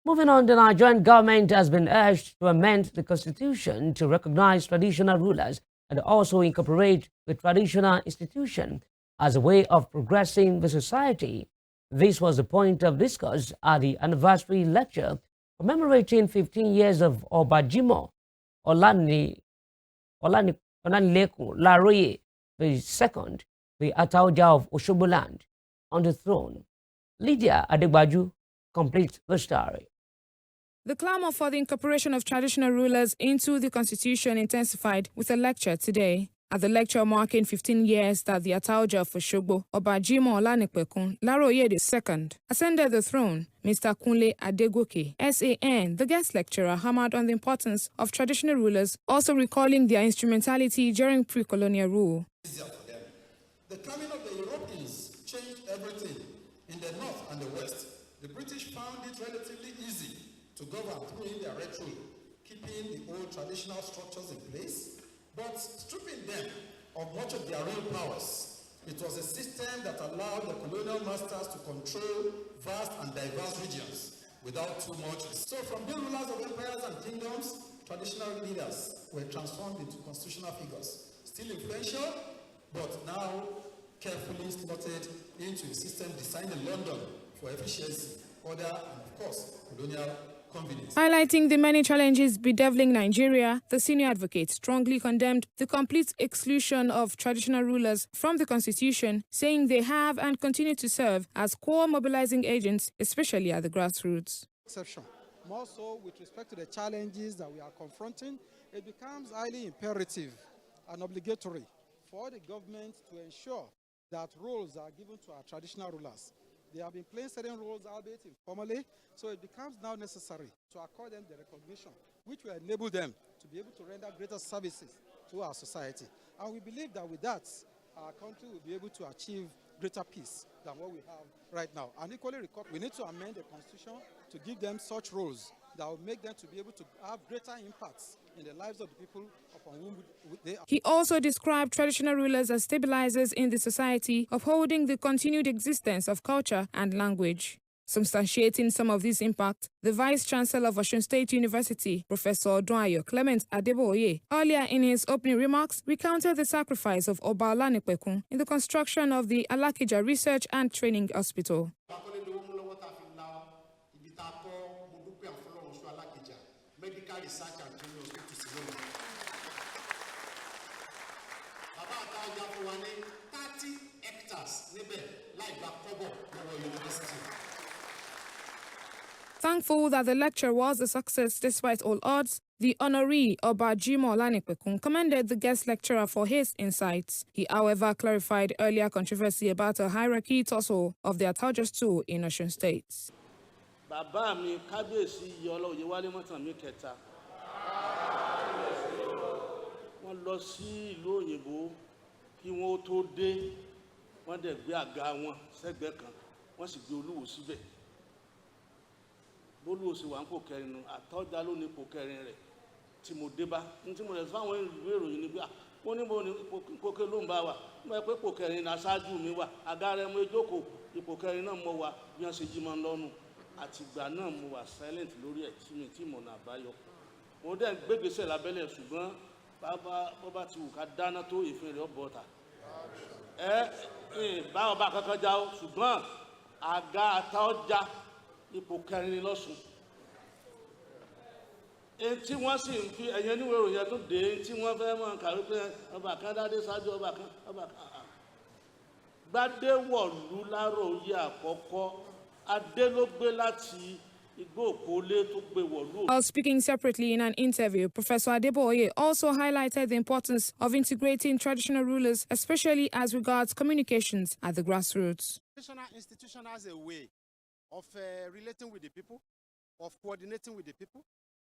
Moving on, the Nigerian government has been urged to amend the constitution to recognize traditional rulers and also incorporate the traditional institution as a way of progressing the society. This was the point of discourse at the anniversary lecture commemorating 15 years of Obajimo Olani Olanilekan Laroye II, the Ataoja of Osogbo land, on the throne. Lydia Adegbaju completes the story. The clamor for the incorporation of traditional rulers into the constitution intensified with a lecture today. At the lecture marking 15 years that the Ataoja of Osogbo, Obajimo Olanilekan Laroye II, ascended the throne, Mr. Kunle Adegoke SAN, the guest lecturer, hammered on the importance of traditional rulers, also recalling their instrumentality during pre-colonial rule. Easier for them. The coming of the Europeans changed everything in the north and the west. The British found it relatively easy to govern through indirect rule, keeping the old traditional structures in place, but stripping them of much of their real powers. It was a system that allowed the colonial masters to control vast and diverse regions without too much. So from being rulers of empires and kingdoms, traditional leaders were transformed into constitutional figures, still influential, but now carefully slotted into a system designed in London for efficiency, order, and of course, colonial convenience. Highlighting the many challenges bedeviling Nigeria, the senior advocate strongly condemned the complete exclusion of traditional rulers from the constitution, saying they have and continue to serve as core mobilizing agents, especially at the grassroots. Exception. More so with respect to the challenges that we are confronting, it becomes highly imperative and obligatory for the government to ensure that roles are given to our traditional rulers. They have been playing certain roles, albeit informally, so it becomes now necessary to accord them the recognition, which will enable them to be able to render greater services to our society. And we believe that with that, our country will be able to achieve greater peace than what we have right now. And equally, we need to amend the constitution to give them such roles that will make them to be able to have greater impacts in the lives of the people upon whom they are. He also described traditional rulers as stabilizers in the society, upholding the continued existence of culture and language. Substantiating some of this impact, the Vice-Chancellor of Osun State University, Professor Ataoja'S Adeboye, earlier in his opening remarks, recounted the sacrifice of Oba Olanilekan in the construction of the Alakija Research and Training Hospital. Medical research and training hospital. Baba Ataoja fún wa ní 30 hectares níbẹ̀ láì gba kọ́bọ̀ lọ́wọ́ university. Thankful that the lecture was a success despite all odds, the honoree Obajimo Olanilekan commended the guest lecturer for his insights. He, however, clarified earlier controversy about a hierarchy tussle of the Ataoja'S 2 in Osun State. Bàbá mi kábíyèsí Ọlọ́yẹ Wálé Mọ́tànmí kẹta. Wọ́n lọ sí ìlú òyìnbó kí wọ́n tó dé, wọ́n dẹ̀ gbé àga wọn sẹ́gbẹ̀ẹ́ kan, wọ́n sì gbé Olúwo síbẹ̀. Bólúwo sì wà ń pò kẹrin nù, Ataoja ló ní ipò kẹrin rẹ̀ tí mo dé bá. Ní tí mo rẹ̀ fáwọn ìwé ìròyìn ni pé wọ́n ní mo ní ipò kẹrin ló ń bá wa. Mo rẹ̀ pé ipò kẹrin ní aṣáájú mi wà. Àga rẹ̀ mo jókòó, ipò kẹrin náà mo wà bí wọ́n ṣe jí mọ́ lọ́nu. Àtìgbà náà mo wà silent lórí ẹ̀ tí mi tí mo nà àbáyọ. Mo dẹ̀ gbégbèsè lábẹ́lẹ̀ ṣùgbọ́n bá ti wù ká dáná tó ìfin rẹ̀ ọ̀bọ̀ ta. Bá ọba kankan já o ṣùgbọ́n àga Ataoja ipò kẹrin lọ́sùn. Tí wọ́n sì ń fi ẹ̀yẹ níwèé ìròyìn tó dé tí wọ́n fẹ́ mọ̀ kàwé pé ọba kan dádé ṣáájú ọba kan. Gbadéwọ̀lú Láróyè àkọ́kọ́. While speaking separately in an interview, Professor Adeboye also highlighted the importance of integrating traditional rulers, especially as regards communications at the grassroots. Traditional institution has a way of relating with the people, of coordinating with the people,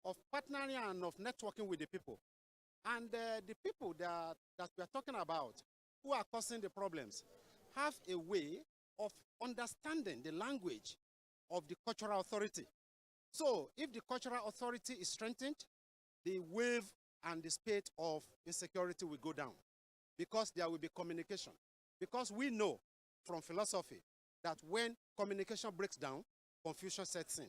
of partnering and of networking with the people. And the people that we are talking about, who are causing the problems, have a way of understanding the language of the cultural authority. So if the cultural authority is strengthened, the wave and the spate of insecurity will go down because there will be communication. Because we know from philosophy that when communication breaks down, confusion sets in.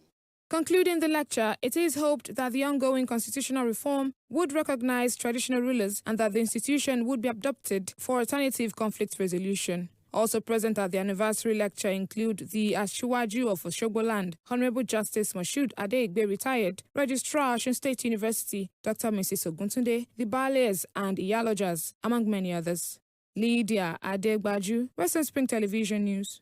Concluding the lecture, it is hoped that the ongoing constitutional reform would recognize traditional rulers and that the institution would be adopted for alternative conflict resolution. Also present at the anniversary lecture include the Asiwaju of Osogbo land, Honorable Justice Kunle Adegoke retired, Registrar Osun State University, Dr. Mrs. Oguntunde, the Baales and Ataoja'S, among many others. Lydia Adegbaju, Western Spring Television News.